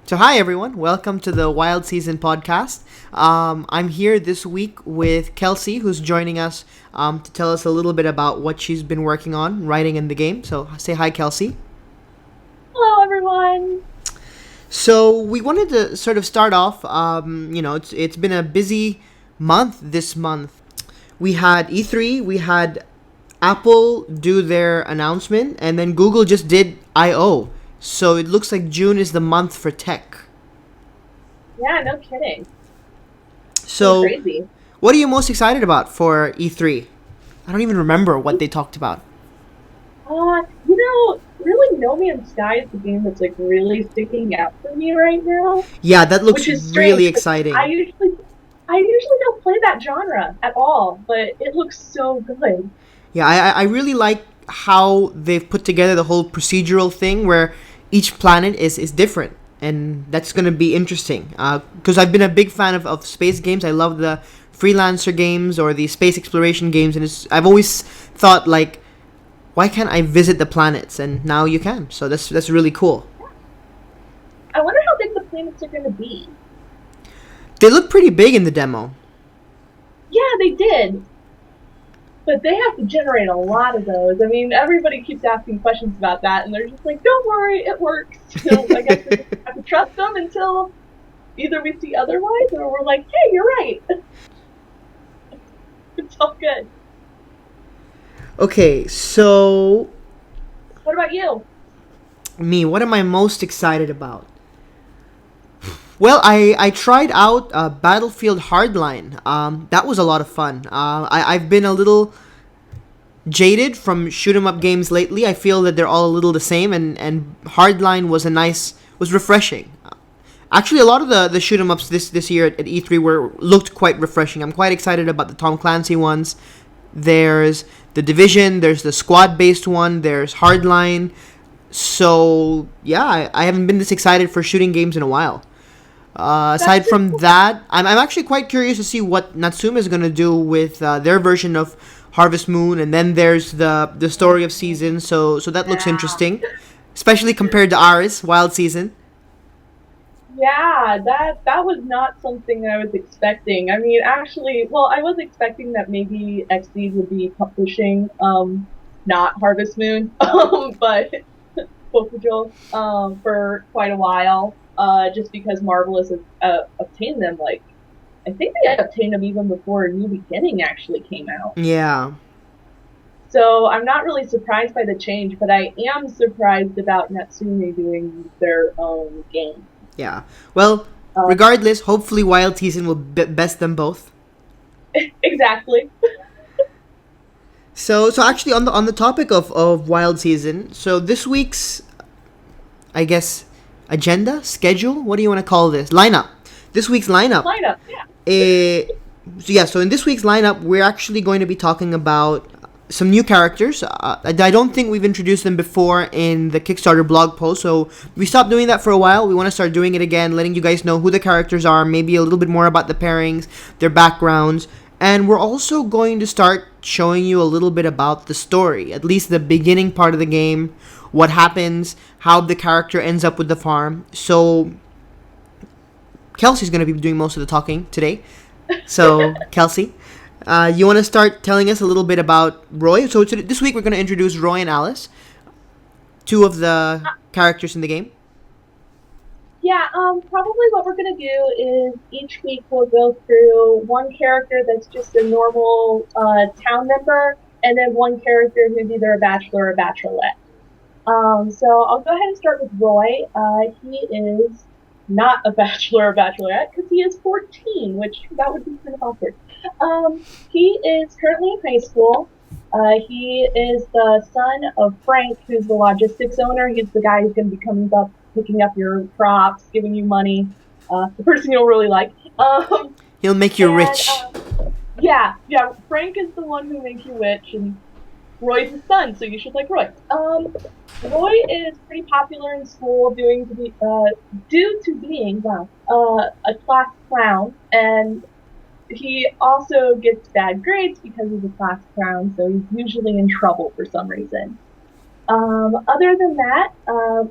So, hi everyone, welcome to the Wild Season podcast. I'm here this week with Kelsey, who's joining us to tell us a little bit about what she's been working on writing in the game. So, say hi, Kelsey. Hello, everyone. So, we wanted to sort of start off. It's been a busy month this month. We had E3, we had Apple do their announcement, and then Google just did I/O. So it looks like June is the month for tech. Yeah, no kidding. It's been So, crazy. what are you most excited about for E3? I don't even remember what they talked about. Really, No Man's Sky is the game that's like really sticking out for me right now, Yeah, that looks which is strange. really 'Cause I exciting. usually, I usually don't play that genre at all, but it looks so good. Yeah, I really like how they've put together the whole procedural thing where each planet is different. And that's going to be interesting. Because I've been a big fan of space games. I love the freelancer games or the space exploration games. And I've always thought, like, why can't I visit the planets? And now you can. So that's really cool. I wonder how big the planets are going to be. They look pretty big in the demo. Yeah, they did. But they have to generate a lot of those. I mean, everybody keeps asking questions about that, and they're just like, "Don't worry, it works." So I guess we just have to trust them until either we see otherwise, or we're like, "Hey, you're right." It's all good. Okay, so What about you? what am I most excited about? Well, I tried out Battlefield Hardline. That was a lot of fun. I've been a little jaded from shoot 'em up games lately. I feel that they're all a little the same, and Hardline was refreshing. Actually, a lot of the shoot 'em ups this year at E3 were looked quite refreshing. I'm quite excited about the Tom Clancy ones. There's the Division. There's the squad based one. There's Hardline. So yeah, I haven't been this excited for shooting games in a while. That's Aside from that, I'm actually quite curious to see what Natsume is going to do with their version of Harvest Moon, and then there's the story of Season. So that looks yeah, interesting, especially compared to ours, Wild Season. yeah. That was not something I was expecting. I mean, actually, well, I was expecting that maybe XD would be publishing, not Harvest Moon, but Paw for quite a while, just because Marvel has obtained them. Like, I think they had obtained them even before New Beginning actually came out. Yeah, So I'm not really surprised by the change, but I am surprised about Natsume doing their own game. yeah. Well, Uh, regardless, hopefully Wild Season will best them both. exactly. So actually on the topic of Wild Season, so this week's, I guess, agenda schedule. What do you want to call this? Lineup. This week's lineup. Lineup, yeah. So in this week's lineup, we're actually going to be talking about some new characters. I don't think we've introduced them before in the Kickstarter blog post, so we stopped doing that for a while. We want to start doing it again, letting you guys know who the characters are, maybe a little bit more about the pairings, their backgrounds, and we're also going to start showing you a little bit about the story, at least the beginning part of the game, what happens, how the character ends up with the farm. So Kelsey's going to be doing most of the talking today. So, Kelsey, you want to start telling us a little bit about Roy? So, this week we're going to introduce Roy and Alice, two of the characters in the game. Yeah, probably what we're gonna do is each week we'll go through one character that's just a normal town member, and then one character who's either a bachelor or a bachelorette. So I'll go ahead and start with Roy. He is not a bachelor or bachelorette because he is 14, which that would be kind of awkward. He is currently in high school. He is the son of Frank, who's the logistics owner. He's the guy who's going to be coming up, picking up your crops, giving you money. The person you'll really like. He'll make you And rich. yeah. Frank is the one who makes you rich, and Roy's his son, so you should like Roy. Roy is pretty popular in school, due to being a class clown, and he also gets bad grades because he's a class clown, so he's usually in trouble for some reason. Other than that,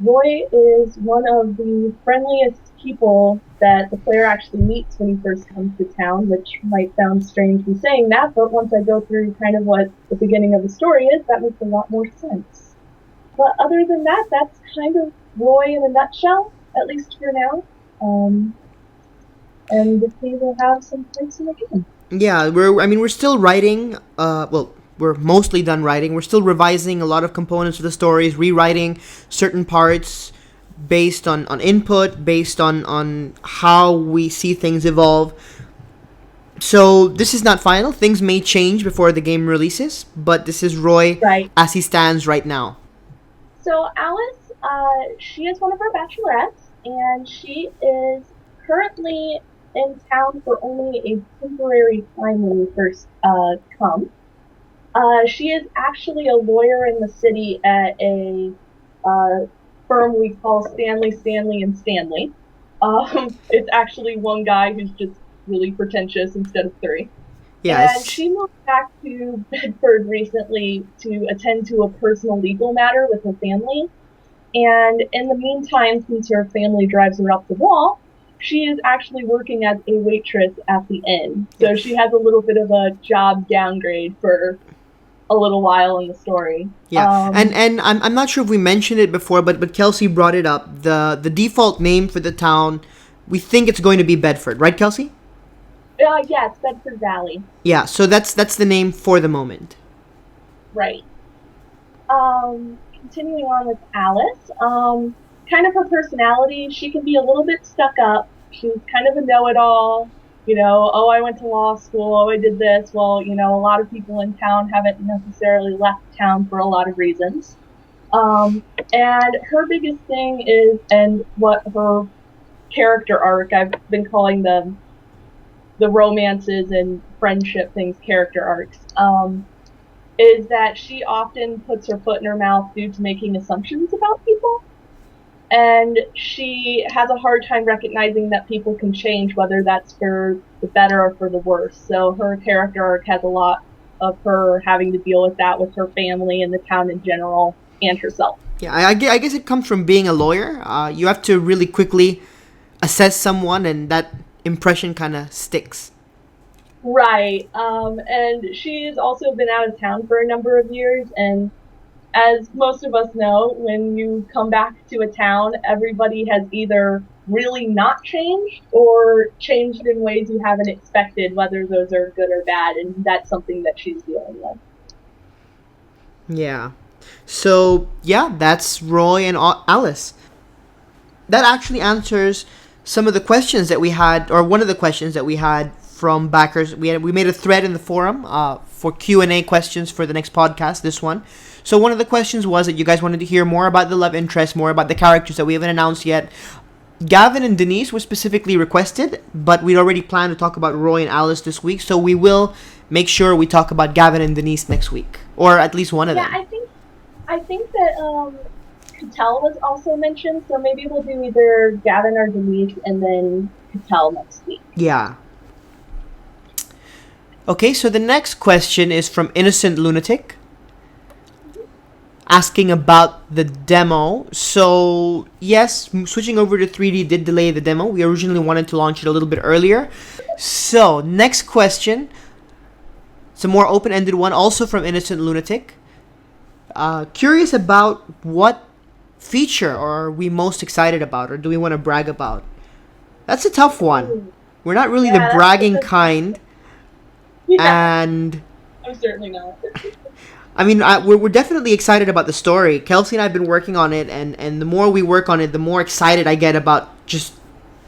Roy is one of the friendliest people that the player actually meets when he first comes to town, which might sound strange me saying that, but once I go through kind of what the beginning of the story is, that makes a lot more sense. But other than that, that's kind of Roy in a nutshell, at least for now. And we will have some points in the game. Yeah, we're still writing. Well, we're mostly done writing. We're still revising a lot of components of the stories, rewriting certain parts based on input, based on how we see things evolve. So this is not final. Things may change before the game releases, but this is Roy Right. as he stands right now. So Alice, she is one of our bachelorettes, and she is currently in town for only a temporary time when we first come. She is actually a lawyer in the city at a firm we call Stanley and Stanley. It's actually one guy who's just really pretentious instead of three. And Yes. she moved back to Bedford recently to attend to a personal legal matter with her family. And in the meantime, since her family drives her up the wall, she is actually working as a waitress at the inn. So she has a little bit of a job downgrade for a little while in the story. Yeah, and I'm not sure if we mentioned it before, but Kelsey brought it up. The default name for the town, we think it's going to be Bedford, right, Kelsey? Yes, Bedford Valley. Yeah, so that's the name for the moment. Right. Continuing on with Alice, kind of her personality, she can be a little bit stuck up. She's kind of a know-it-all. You know, oh, I went to law school. Oh, I did this. Well, you know, a lot of people in town haven't necessarily left town for a lot of reasons. And her biggest thing is, and what her character arc, I've been calling them the romances and friendship things character arcs, is that she often puts her foot in her mouth due to making assumptions about people. And she has a hard time recognizing that people can change, whether that's for the better or for the worse. So her character arc has a lot of her having to deal with that with her family and the town in general and herself. Yeah, I guess it comes from being a lawyer. You have to really quickly assess someone, and that impression kind of sticks. Right. And she's also been out of town for a number of years, and as most of us know, when you come back to a town, everybody has either really not changed or changed in ways you haven't expected, whether those are good or bad, and that's something that she's dealing with. Yeah. So, yeah, that's Roy and Alice. That actually answers some of the questions that we had, or one of the questions that we had from backers. We made a thread in the forum for Q&A questions for the next podcast, this one. So one of the questions was that you guys wanted to hear more about the love interest, more about the characters that we haven't announced yet. Gavin and Denise were specifically requested, but we'd already planned to talk about Roy and Alice this week, so we will make sure we talk about Gavin and Denise next week, or at least one of them. Yeah, I think that Cattell was also mentioned, so maybe we'll do either Gavin or Denise and then Cattell next week. Yeah. Okay, so the next question is from Innocent Lunatic, asking about the demo. So, yes, switching over to 3D did delay the demo. We originally wanted to launch it a little bit earlier. So, next question. It's a more open-ended one, also from Innocent Lunatic. Curious about what feature are we most excited about, or do we want to brag about? That's a tough one. We're not really the bragging kind. Yeah, And I'm certainly not. I mean, we're definitely excited about the story. Kelsey and I have been working on it, and the more we work on it, the more excited I get about just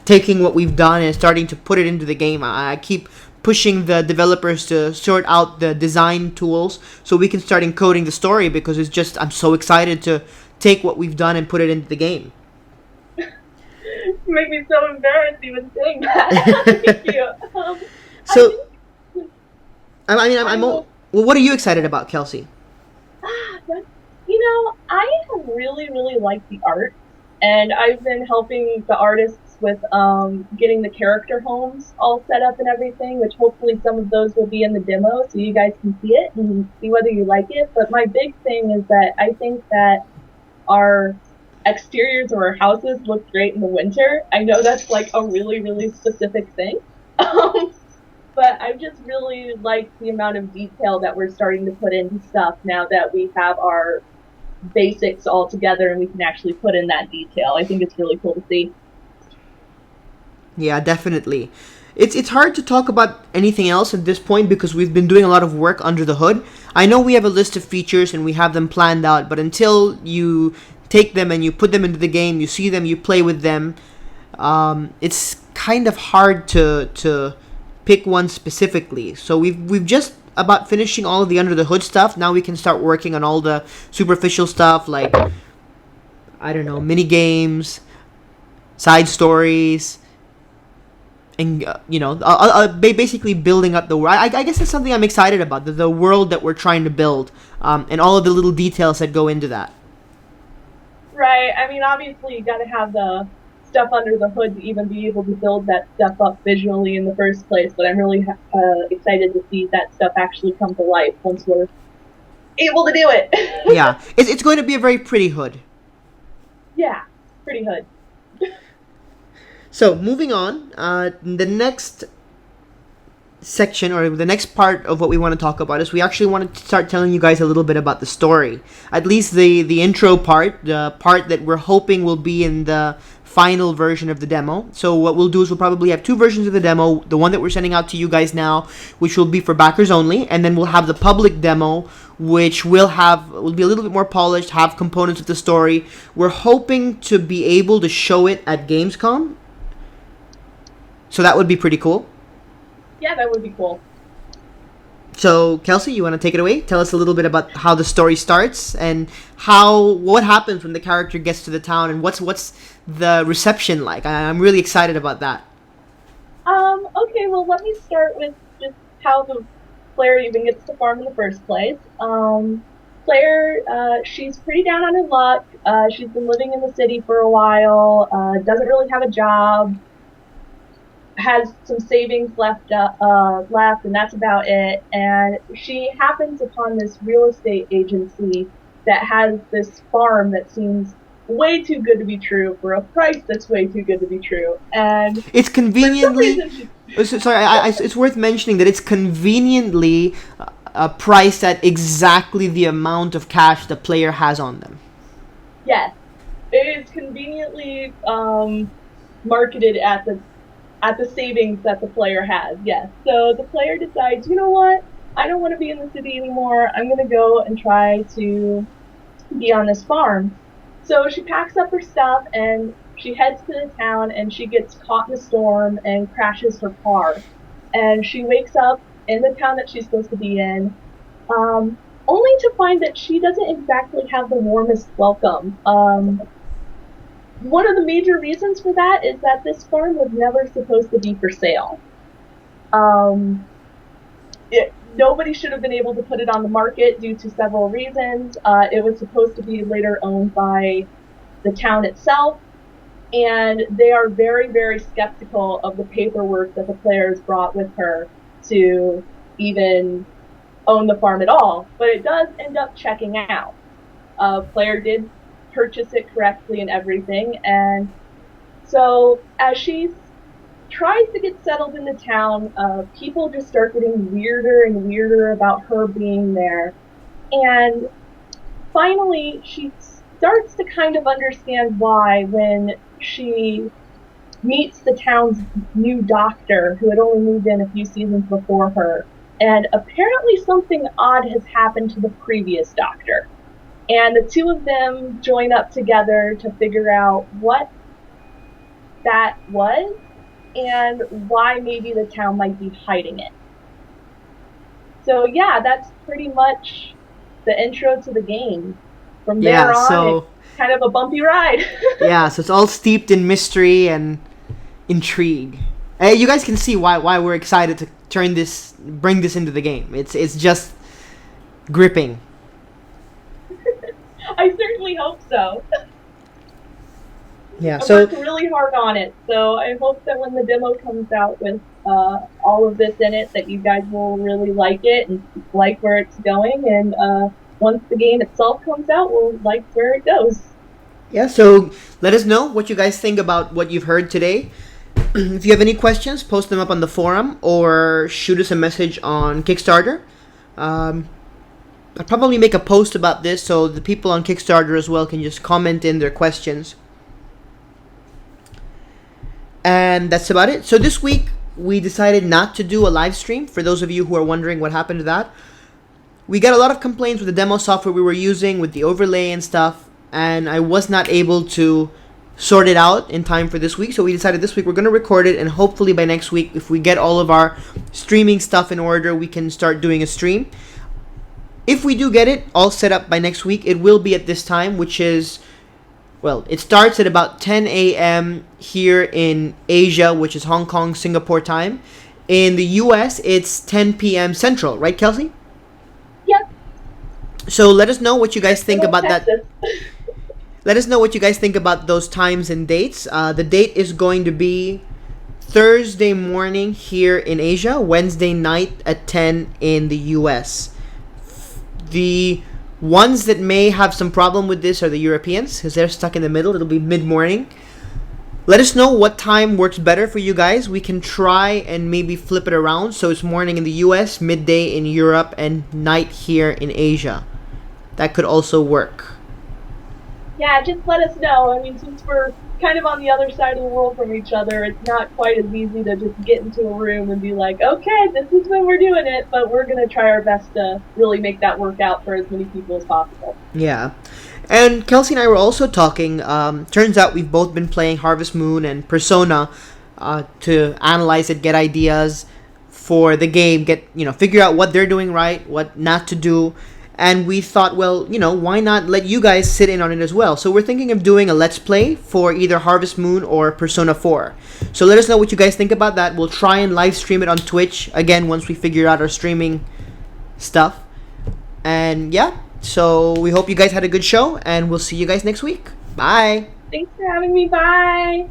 taking what we've done and starting to put it into the game. I keep pushing the developers to sort out the design tools so we can start encoding the story, because it's just, I'm so excited to take what we've done and put it into the game. You make me so embarrassed even saying that. Thank you. So, well, what are you excited about, Kelsey? You know, I have really, really liked the art, and I've been helping the artists with getting the character homes all set up and everything, which hopefully some of those will be in the demo so you guys can see it and see whether you like it. But my big thing is that I think that our exteriors of our houses look great in the winter. I know that's like a really, really specific thing. But I just really like the amount of detail that we're starting to put into stuff now that we have our basics all together and we can actually put in that detail. I think it's really cool to see. Yeah, definitely. It's hard to talk about anything else at this point because we've been doing a lot of work under the hood. I know we have a list of features and we have them planned out, but until you take them and you put them into the game, you see them, you play with them, it's kind of hard to pick one specifically. So we've just about finishing all of the under the hood stuff. Now we can start working on all the superficial stuff like, I don't know, mini games, side stories, and basically building up the world. I guess that's something I'm excited about, the world that we're trying to build, and all of the little details that go into that. Right. I mean, obviously, you got to have the stuff under the hood to even be able to build that stuff up visually in the first place. But I'm really excited to see that stuff actually come to life once we're able to do it. Yeah, it's going to be a very pretty hood. Yeah, pretty hood. So, moving on, the next section or the next part of what we want to talk about is we actually want to start telling you guys a little bit about the story. At least the intro part, the part that we're hoping will be in the final version of the demo. So what we'll do is we'll probably have two versions of the demo, the one that we're sending out to you guys now, which will be for backers only, and then we'll have the public demo, which will be a little bit more polished, have components of the story. We're hoping to be able to show it at Gamescom. So that would be pretty cool. Yeah, that would be cool. So, Kelsey, you want to take it away? Tell us a little bit about how the story starts and what happens when the character gets to the town and what's the reception like. I'm really excited about that. Okay, well, let me start with just how the player even gets to farm in the first place. Player, she's pretty down on her luck. She's been living in the city for a while, doesn't really have a job, has some savings left, and that's about it. And she happens upon this real estate agency that has this farm that seems way too good to be true for a price that's way too good to be true. And it's conveniently. It's worth mentioning that it's conveniently priced at exactly the amount of cash the player has on them. Yes, it is conveniently marketed at the savings that the player has, yes. So the player decides, you know what, I don't want to be in the city anymore. I'm going to go and try to be on this farm. So she packs up her stuff and she heads to the town and she gets caught in a storm and crashes her car. And she wakes up in the town that she's supposed to be in, only to find that she doesn't exactly have the warmest welcome. One of the major reasons for that is that this farm was never supposed to be for sale. Nobody should have been able to put it on the market due to several reasons. It was supposed to be later owned by the town itself, and they are very, very skeptical of the paperwork that the players brought with her to even own the farm at all. But it does end up checking out. Player did purchase it correctly and everything, and so as she tries to get settled in the town, people just start getting weirder and weirder about her being there, and finally she starts to kind of understand why when she meets the town's new doctor who had only moved in a few seasons before her, and apparently something odd has happened to the previous doctor. And the two of them join up together to figure out what that was and why maybe the town might be hiding it. So yeah, that's pretty much the intro to the game. From there on, it's kind of a bumpy ride. Yeah, so it's all steeped in mystery and intrigue. You guys can see why we're excited to bring this into the game. It's just gripping. I certainly hope so. Yeah. I So worked really hard on it, so I hope that when the demo comes out with all of this in it, that you guys will really like it and like where it's going. And once the game itself comes out, we'll like where it goes. yeah. So let us know what you guys think about what you've heard today. If you have any questions, post them up on the forum or shoot us a message on Kickstarter. Um, I'll probably make a post about this so the people on Kickstarter as well can just comment in their questions. And that's about it. So this week we decided not to do a live stream. For those of you who are wondering what happened to that, we got a lot of complaints with the demo software we were using with the overlay and stuff, and I was not able to sort it out in time for this week. So we decided this week we're going to record it, and hopefully by next week, if we get all of our streaming stuff in order, we can start doing a stream. If we do get it all set up by next week, it will be at this time, which is, well, it starts at about 10 a.m. here in Asia, which is Hong Kong, Singapore time. In the US, it's 10 p.m. Central, right, Kelsey? Yep. So let us know what you guys think about that. Texas. Let us know what you guys think about those times and dates. The date is going to be Thursday morning here in Asia, Wednesday night at 10 in the US. The ones that may have some problem with this are the Europeans, because they're stuck in the middle. It'll be mid-morning. Let us know what time works better for you guys. We can try and maybe flip it around so it's morning in the US, midday in Europe, and night here in Asia. That could also work. Yeah, just let us know. I mean, since we're kind of on the other side of the world from each other, it's not quite as easy to just get into a room and be like, okay, this is when we're doing it, but we're going to try our best to really make that work out for as many people as possible. Yeah. And Kelsey and I were also talking. Turns out we've both been playing Harvest Moon and Persona to analyze it, get ideas for the game, figure out what they're doing right, what not to do. And we thought, well, why not let you guys sit in on it as well? So we're thinking of doing a Let's Play for either Harvest Moon or Persona 4. So let us know what you guys think about that. We'll try and live stream it on Twitch, again, once we figure out our streaming stuff. And yeah, so we hope you guys had a good show, and we'll see you guys next week. Bye! Thanks for having me. Bye!